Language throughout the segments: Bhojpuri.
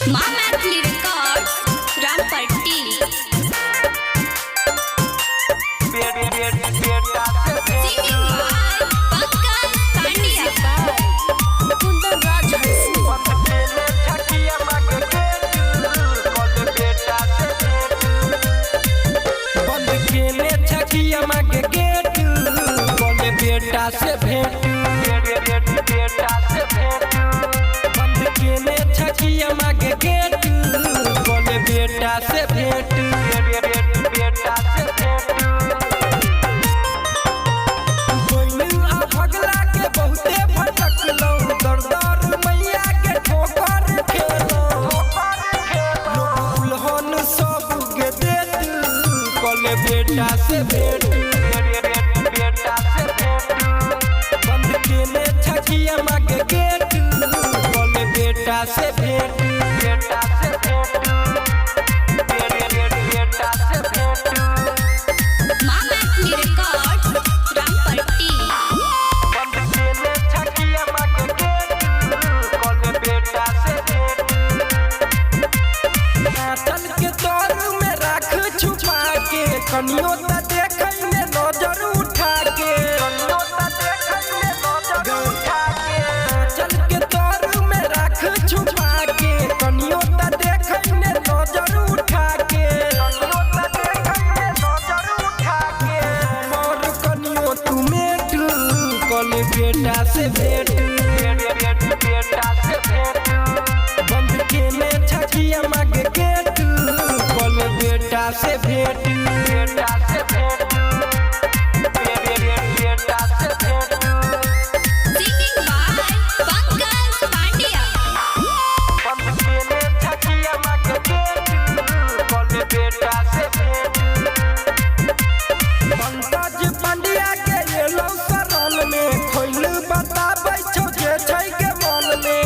Mammothly Records, Rampatti. Singing by Pankaj Pandya. Kundan Raj Harsi. बंद केले छकिया मांगे गेट बोले बेटा से भेंट बंद केले छकिया मांगे गेट बोले बेटा से भेंट भगला के बहुते भटकलो दर दर मैया के ठोकर खेलो लोहन सब के देत बोले बेटा से भेंट बंद केले छकिया मांगे गेट बोले बेटा से भेंट Mammothly Records, Rampatti. चल के तोर में राख छुपा के कनियो त देखै ने नजर उठा के चल के तोर में राख छुपा के कनियो त देखै ने नजर उठा के मोर कनियो तू मेट कल बेटा से भेंट बंद केले छकिया मांगे गेट कल बेटा से भेंट Singing by Pankaj Pandya. Pankaj Pandya के येलो शरण में खोइल बताबै छौ जे छै के मन में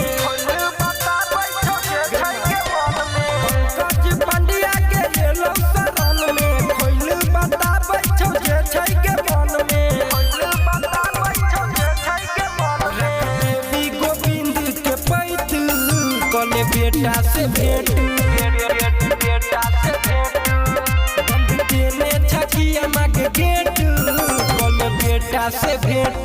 पंकज पंड्या के येलो शरण में खोइल बताबै छौ जे छै के मन में देवी गोविंद के पैत कले बेटा से भेंट बंद केले छकिया मांगे गेट कल बेटा से भेंट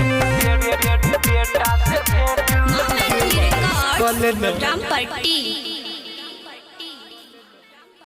Mammothly Records, Rampatti. Rampatti.